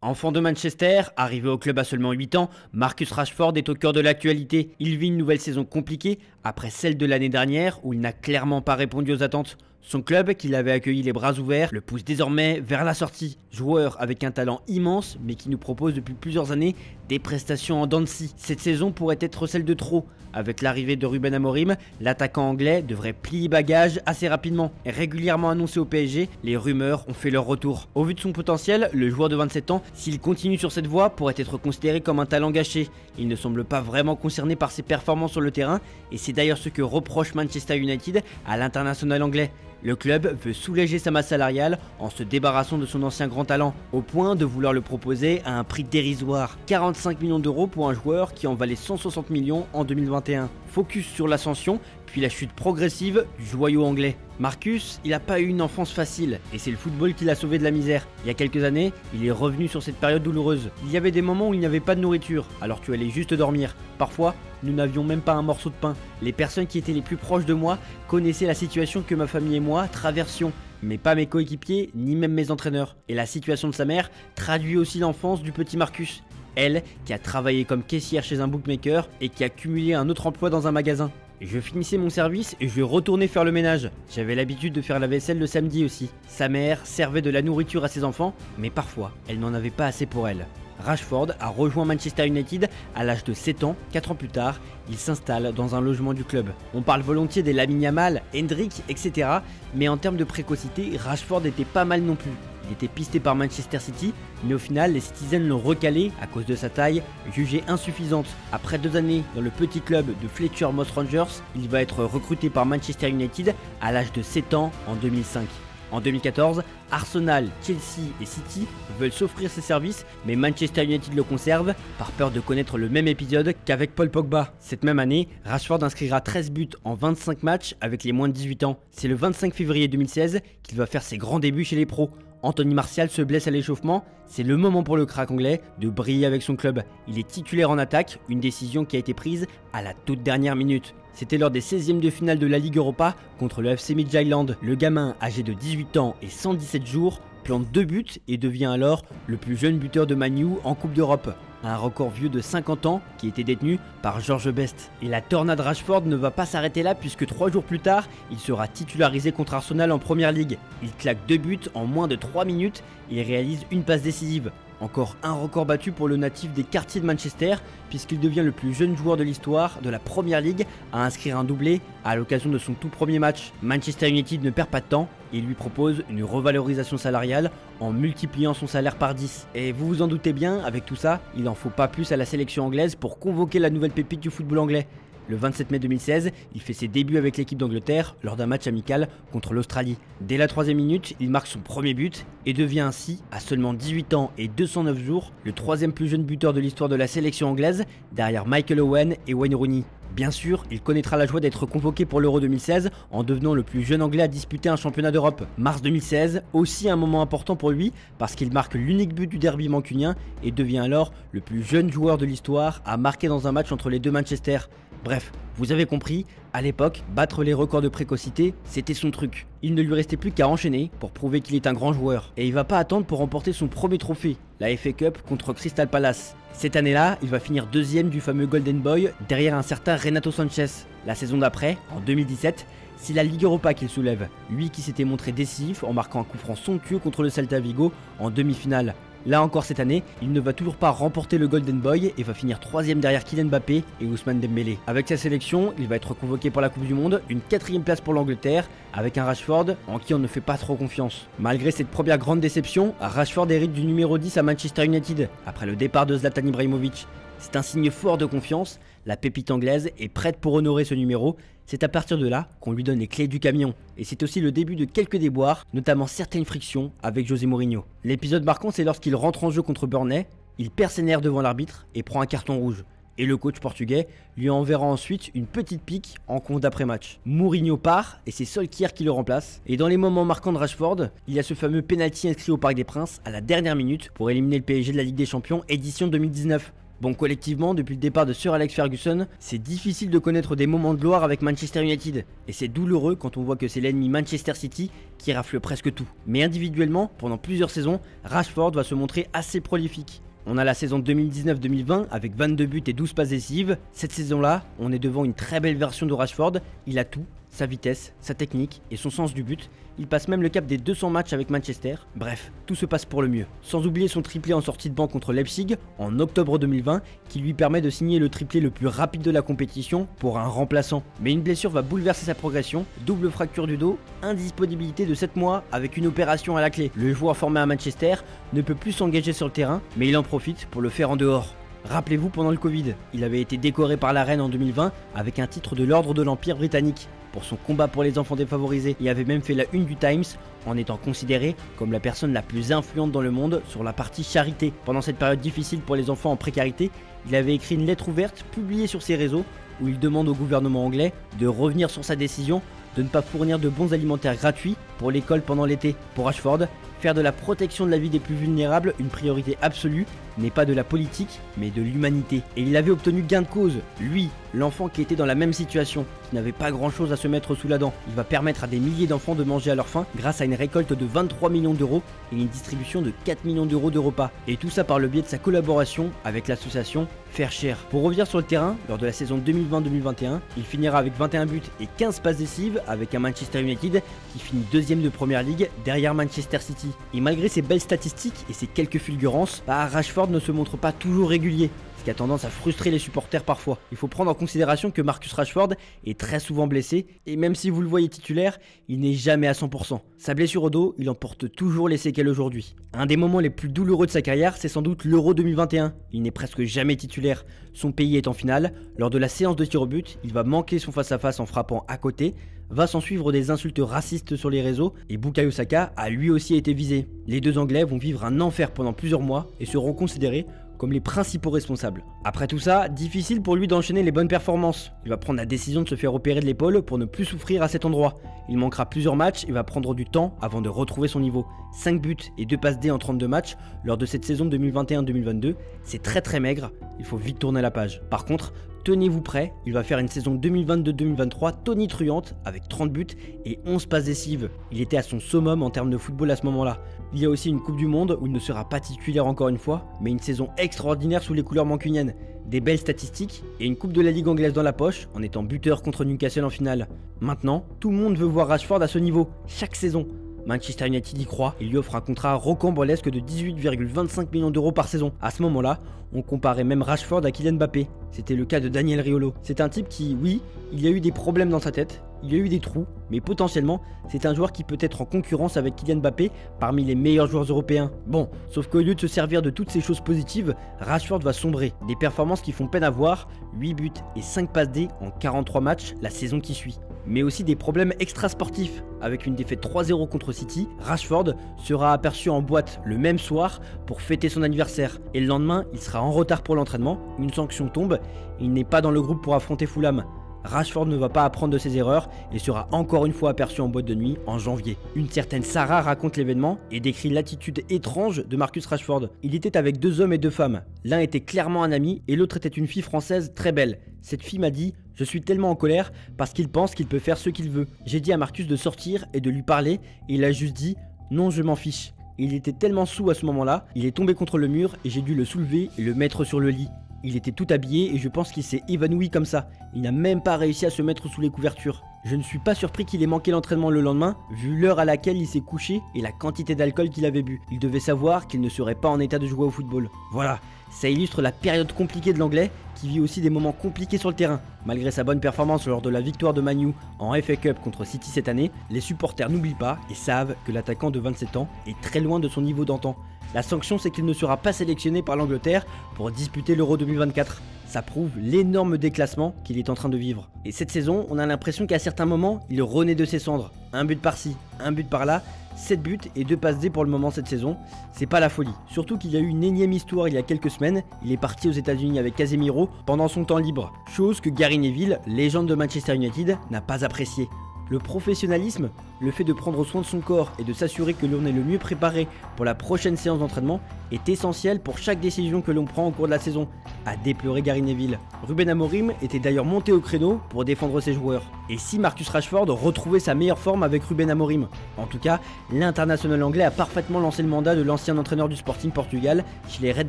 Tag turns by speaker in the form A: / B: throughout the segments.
A: Enfant de Manchester, arrivé au club à seulement 8 ans, Marcus Rashford est au cœur de l'actualité. Il vit une nouvelle saison compliquée après celle de l'année dernière où il n'a clairement pas répondu aux attentes. Son club, qui l'avait accueilli les bras ouverts, le pousse désormais vers la sortie. Joueur avec un talent immense mais qui nous propose depuis plusieurs années des prestations en dents de scie. Cette saison pourrait être celle de trop. Avec l'arrivée de Ruben Amorim, l'attaquant anglais devrait plier bagage assez rapidement. Régulièrement annoncé au PSG, les rumeurs ont fait leur retour. Au vu de son potentiel, le joueur de 27 ans, s'il continue sur cette voie, pourrait être considéré comme un talent gâché. Il ne semble pas vraiment concerné par ses performances sur le terrain et c'est d'ailleurs ce que reproche Manchester United à l'international anglais. Le club veut soulager sa masse salariale en se débarrassant de son ancien grand talent, au point de vouloir le proposer à un prix dérisoire. 45 millions d'euros pour un joueur qui en valait 160 millions en 2021. Focus sur l'ascension, puis la chute progressive du joyau anglais. Marcus, il n'a pas eu une enfance facile, et c'est le football qui l'a sauvé de la misère. Il y a quelques années, il est revenu sur cette période douloureuse. Il y avait des moments où il n'y avait pas de nourriture, alors tu allais juste dormir. Parfois, nous n'avions même pas un morceau de pain. Les personnes qui étaient les plus proches de moi connaissaient la situation que ma famille et moi traversions, mais pas mes coéquipiers, ni même mes entraîneurs. Et la situation de sa mère traduit aussi l'enfance du petit Marcus. Elle, qui a travaillé comme caissière chez un bookmaker et qui a cumulé un autre emploi dans un magasin. Je finissais mon service et je retournais faire le ménage. J'avais l'habitude de faire la vaisselle le samedi aussi. Sa mère servait de la nourriture à ses enfants, mais parfois, elle n'en avait pas assez pour elle. Rashford a rejoint Manchester United à l'âge de 7 ans. 4 ans plus tard, il s'installe dans un logement du club. On parle volontiers des Lamine Yamal, Hendrick, etc. Mais en termes de précocité, Rashford était pas mal non plus. Il était pisté par Manchester City, mais au final, les Citizens l'ont recalé à cause de sa taille, jugée insuffisante. Après 2 années dans le petit club de Fletcher Moss Rangers, il va être recruté par Manchester United à l'âge de 7 ans en 2005. En 2014, Arsenal, Chelsea et City veulent s'offrir ses services, mais Manchester United le conserve par peur de connaître le même épisode qu'avec Paul Pogba. Cette même année, Rashford inscrira 13 buts en 25 matchs avec les moins de 18 ans. C'est le 25 février 2016 qu'il va faire ses grands débuts chez les pros. Anthony Martial se blesse à l'échauffement, c'est le moment pour le crack anglais de briller avec son club. Il est titulaire en attaque, une décision qui a été prise à la toute dernière minute. C'était lors des 16e de finale de la Ligue Europa contre le FC Midtjylland. Le gamin, âgé de 18 ans et 117 jours, plante 2 buts et devient alors le plus jeune buteur de Man U en Coupe d'Europe. Un record vieux de 50 ans qui était détenu par George Best. Et la tornade Rashford ne va pas s'arrêter là puisque 3 jours plus tard, il sera titularisé contre Arsenal en Première Ligue. Il claque 2 buts en moins de 3 minutes et réalise une passe décisive. Encore un record battu pour le natif des quartiers de Manchester puisqu'il devient le plus jeune joueur de l'histoire de la Première Ligue à inscrire un doublé à l'occasion de son tout premier match. Manchester United ne perd pas de temps et lui propose une revalorisation salariale en multipliant son salaire par 10. Et vous vous en doutez bien, avec tout ça, il n'en faut pas plus à la sélection anglaise pour convoquer la nouvelle pépite du football anglais. Le 27 mai 2016, il fait ses débuts avec l'équipe d'Angleterre lors d'un match amical contre l'Australie. Dès la 3e minute, il marque son premier but et devient ainsi, à seulement 18 ans et 209 jours, le 3e plus jeune buteur de l'histoire de la sélection anglaise, derrière Michael Owen et Wayne Rooney. Bien sûr, il connaîtra la joie d'être convoqué pour l'Euro 2016 en devenant le plus jeune anglais à disputer un championnat d'Europe. Mars 2016, aussi un moment important pour lui parce qu'il marque l'unique but du derby mancunien et devient alors le plus jeune joueur de l'histoire à marquer dans un match entre les deux Manchester. Bref, vous avez compris, à l'époque, battre les records de précocité, c'était son truc. Il ne lui restait plus qu'à enchaîner pour prouver qu'il est un grand joueur. Et il va pas attendre pour remporter son premier trophée, la FA Cup contre Crystal Palace. Cette année-là, il va finir 2e du fameux Golden Boy derrière un certain Renato Sanchez. La saison d'après, en 2017, c'est la Ligue Europa qu'il soulève, lui qui s'était montré décisif en marquant un coup franc somptueux contre le Celta Vigo en demi-finale. Là encore cette année, il ne va toujours pas remporter le Golden Boy et va finir 3e derrière Kylian Mbappé et Ousmane Dembélé. Avec sa sélection, il va être convoqué pour la Coupe du Monde, une 4e place pour l'Angleterre, avec un Rashford en qui on ne fait pas trop confiance. Malgré cette première grande déception, Rashford hérite du numéro 10 à Manchester United, après le départ de Zlatan Ibrahimovic. C'est un signe fort de confiance, la pépite anglaise est prête pour honorer ce numéro. C'est à partir de là qu'on lui donne les clés du camion. Et c'est aussi le début de quelques déboires, notamment certaines frictions avec José Mourinho. L'épisode marquant, c'est lorsqu'il rentre en jeu contre Burnley, il perd ses nerfs devant l'arbitre et prend un carton rouge. Et le coach portugais lui enverra ensuite une petite pique en compte d'après-match. Mourinho part et c'est Solskjaer qui le remplace. Et dans les moments marquants de Rashford, il y a ce fameux penalty inscrit au Parc des Princes à la dernière minute pour éliminer le PSG de la Ligue des Champions édition 2019. Bon, collectivement, depuis le départ de Sir Alex Ferguson, c'est difficile de connaître des moments de gloire avec Manchester United. Et c'est douloureux quand on voit que c'est l'ennemi Manchester City qui rafle presque tout. Mais individuellement, pendant plusieurs saisons, Rashford va se montrer assez prolifique. On a la saison 2019-2020 avec 22 buts et 12 passes décisives. Cette saison-là, on est devant une très belle version de Rashford. Il a tout, sa vitesse, sa technique et son sens du but. Il passe même le cap des 200 matchs avec Manchester. Bref, tout se passe pour le mieux. Sans oublier son triplé en sortie de banc contre Leipzig en octobre 2020 qui lui permet de signer le triplé le plus rapide de la compétition pour un remplaçant. Mais une blessure va bouleverser sa progression. Double fracture du dos, indisponibilité de 7 mois avec une opération à la clé. Le joueur formé à Manchester ne peut plus s'engager sur le terrain, mais il en profite pour le faire en dehors. Rappelez-vous, pendant le Covid, il avait été décoré par la reine en 2020 avec un titre de l'ordre de l'Empire britannique pour son combat pour les enfants défavorisés. Il avait même fait la une du Times en étant considéré comme la personne la plus influente dans le monde sur la partie charité. Pendant cette période difficile pour les enfants en précarité, il avait écrit une lettre ouverte publiée sur ses réseaux où il demande au gouvernement anglais de revenir sur sa décision de ne pas fournir de bons alimentaires gratuits pour l'école pendant l'été. Pour Rashford, faire de la protection de la vie des plus vulnérables une priorité absolue n'est pas de la politique, mais de l'humanité. Et il avait obtenu gain de cause, lui, l'enfant qui était dans la même situation, qui n'avait pas grand chose à se mettre sous la dent. Il va permettre à des milliers d'enfants de manger à leur faim grâce à une récolte de 23 millions d'euros et une distribution de 4 millions d'euros de repas. Et tout ça par le biais de sa collaboration avec l'association Faire Cher. Pour revenir sur le terrain, lors de la saison 2020-2021, il finira avec 21 buts et 15 passes décisives avec un Manchester United qui finit deuxième de Première Ligue derrière Manchester City. Et malgré ses belles statistiques et ses quelques fulgurances, Rashford ne se montre pas toujours régulier, ce qui a tendance à frustrer les supporters parfois. Il faut prendre en considération que Marcus Rashford est très souvent blessé, et même si vous le voyez titulaire, il n'est jamais à 100%. Sa blessure au dos, il en porte toujours les séquelles aujourd'hui. Un des moments les plus douloureux de sa carrière, c'est sans doute l'Euro 2021. Il n'est presque jamais titulaire. Son pays est en finale. Lors de la séance de tir au but, il va manquer son face-à-face en frappant à côté. Va s'en suivre des insultes racistes sur les réseaux et Bukayo Saka a lui aussi été visé. Les deux Anglais vont vivre un enfer pendant plusieurs mois et seront considérés comme les principaux responsables. Après tout ça, difficile pour lui d'enchaîner les bonnes performances. Il va prendre la décision de se faire opérer de l'épaule pour ne plus souffrir à cet endroit. Il manquera plusieurs matchs et va prendre du temps avant de retrouver son niveau. 5 buts et 2 passes D en 32 matchs lors de cette saison 2021-2022, c'est très maigre, il faut vite tourner la page. Par contre, tenez-vous prêts, il va faire une saison 2022-2023 tonitruante avec 30 buts et 11 passes décisives. Il était à son summum en termes de football à ce moment-là. Il y a aussi une Coupe du Monde où il ne sera pas titulaire encore une fois, mais une saison extraordinaire sous les couleurs mancuniennes. Des belles statistiques et une Coupe de la Ligue anglaise dans la poche en étant buteur contre Newcastle en finale. Maintenant, tout le monde veut voir Rashford à ce niveau, chaque saison. Manchester United y croit et lui offre un contrat rocambolesque de 18,25 millions d'euros par saison. À ce moment-là, on comparait même Rashford à Kylian Mbappé. C'était le cas de Daniel Riolo. C'est un type qui, oui, il y a eu des problèmes dans sa tête, il y a eu des trous, mais potentiellement, c'est un joueur qui peut être en concurrence avec Kylian Mbappé parmi les meilleurs joueurs européens. Bon, sauf qu'au lieu de se servir de toutes ces choses positives, Rashford va sombrer. Des performances qui font peine à voir, 8 buts et 5 passes D en 43 matchs la saison qui suit. Mais aussi des problèmes extra-sportifs. Avec une défaite 3-0 contre City, Rashford sera aperçu en boîte le même soir pour fêter son anniversaire. Et le lendemain, il sera en retard pour l'entraînement, une sanction tombe, et il n'est pas dans le groupe pour affronter Fulham. Rashford ne va pas apprendre de ses erreurs et sera encore une fois aperçu en boîte de nuit en janvier. Une certaine Sarah raconte l'événement et décrit l'attitude étrange de Marcus Rashford. Il était avec 2 hommes et 2 femmes. L'un était clairement un ami et l'autre était une fille française très belle. Cette fille m'a dit « Je suis tellement en colère parce qu'il pense qu'il peut faire ce qu'il veut. J'ai dit à Marcus de sortir et de lui parler et il a juste dit « Non, je m'en fiche ». Il était tellement saoul à ce moment-là, il est tombé contre le mur et j'ai dû le soulever et le mettre sur le lit. Il était tout habillé et je pense qu'il s'est évanoui comme ça. Il n'a même pas réussi à se mettre sous les couvertures. Je ne suis pas surpris qu'il ait manqué l'entraînement le lendemain, vu l'heure à laquelle il s'est couché et la quantité d'alcool qu'il avait bu. Il devait savoir qu'il ne serait pas en état de jouer au football. Voilà, ça illustre la période compliquée de l'anglais, qui vit aussi des moments compliqués sur le terrain. Malgré sa bonne performance lors de la victoire de Man U en FA Cup contre City cette année, les supporters n'oublient pas et savent que l'attaquant de 27 ans est très loin de son niveau d'antan. La sanction, c'est qu'il ne sera pas sélectionné par l'Angleterre pour disputer l'Euro 2024. Ça prouve l'énorme déclassement qu'il est en train de vivre. Et cette saison, on a l'impression qu'à certains moments, il renaît de ses cendres. Un but par-ci, un but par-là, 7 buts et 2 passes D pour le moment cette saison. C'est pas la folie. Surtout qu'il y a eu une énième histoire il y a quelques semaines. Il est parti aux États-Unis avec Casemiro pendant son temps libre. Chose que Gary Neville, légende de Manchester United, n'a pas appréciée. Le professionnalisme, le fait de prendre soin de son corps et de s'assurer que l'on est le mieux préparé pour la prochaine séance d'entraînement est essentiel pour chaque décision que l'on prend au cours de la saison, a déploré Gary Neville. Ruben Amorim était d'ailleurs monté au créneau pour défendre ses joueurs. Et si Marcus Rashford retrouvait sa meilleure forme avec Ruben Amorim? En tout cas, l'international anglais a parfaitement lancé le mandat de l'ancien entraîneur du Sporting Portugal chez les Red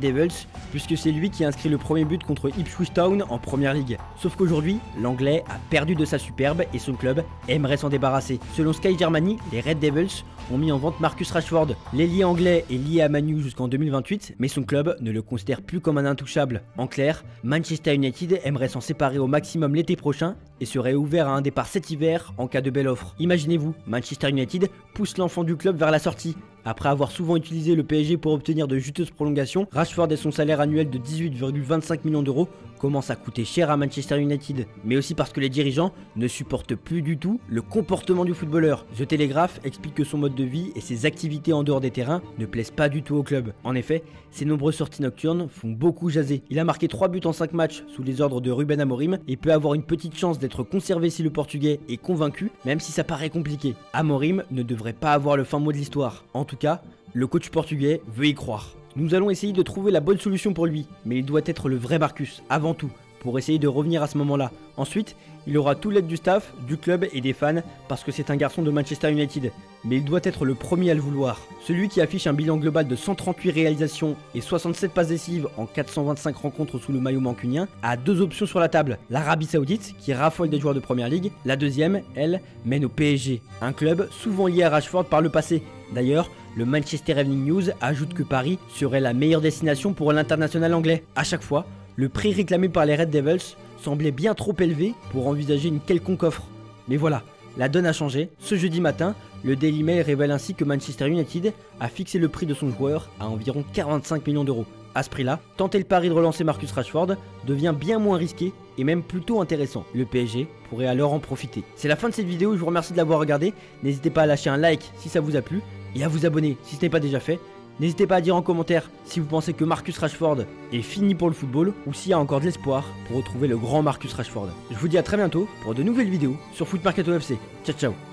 A: Devils, puisque c'est lui qui a inscrit le premier but contre Ipswich Town en Première Ligue. Sauf qu'aujourd'hui, l'anglais a perdu de sa superbe et son club aimerait s'en débarrasser. Selon Sky Germany, les Red Devils ont mis en vente Marcus Rashford. L'ailier anglais est lié à Man U jusqu'en 2028, mais son club ne le considère plus comme un intouchable. En clair, Manchester United aimerait s'en séparer au maximum l'été prochain et serait ouvert à un départ cet hiver en cas de belle offre. Imaginez-vous, Manchester United pousse l'enfant du club vers la sortie. Après avoir souvent utilisé le PSG pour obtenir de juteuses prolongations, Rashford et son salaire annuel de 18,25 millions d'euros commencent à coûter cher à Manchester United. Mais aussi parce que les dirigeants ne supportent plus du tout le comportement du footballeur. The Telegraph explique que son mode de vie et ses activités en dehors des terrains ne plaisent pas du tout au club. En effet, ses nombreuses sorties nocturnes font beaucoup jaser. Il a marqué 3 buts en 5 matchs sous les ordres de Ruben Amorim et peut avoir une petite chance d'être conservé si le Portugais est convaincu, même si ça paraît compliqué. Amorim ne devrait pas avoir le fin mot de l'histoire. En tout cas, le coach portugais veut y croire. Nous allons essayer de trouver la bonne solution pour lui, mais il doit être le vrai Marcus, avant tout, pour essayer de revenir à ce moment-là. Ensuite, il aura tout l'aide du staff, du club et des fans, parce que c'est un garçon de Manchester United. Mais il doit être le premier à le vouloir. Celui qui affiche un bilan global de 138 réalisations et 67 passes décisives en 425 rencontres sous le maillot mancunien a 2 options sur la table. L'Arabie Saoudite, qui raffole des joueurs de Première Ligue. La deuxième, elle, mène au PSG, un club souvent lié à Rashford par le passé. D'ailleurs, le Manchester Evening News ajoute que Paris serait la meilleure destination pour l'international anglais. À chaque fois, le prix réclamé par les Red Devils semblait bien trop élevé pour envisager une quelconque offre. Mais voilà, la donne a changé. Ce jeudi matin, le Daily Mail révèle ainsi que Manchester United a fixé le prix de son joueur à environ 45 millions d'euros. À ce prix-là, tenter le pari de relancer Marcus Rashford devient bien moins risqué et même plutôt intéressant. Le PSG pourrait alors en profiter. C'est la fin de cette vidéo, je vous remercie de l'avoir regardée. N'hésitez pas à lâcher un like si ça vous a plu et à vous abonner si ce n'est pas déjà fait. N'hésitez pas à dire en commentaire si vous pensez que Marcus Rashford est fini pour le football ou s'il y a encore de l'espoir pour retrouver le grand Marcus Rashford. Je vous dis à très bientôt pour de nouvelles vidéos sur Foot Mercato FC. Ciao ciao.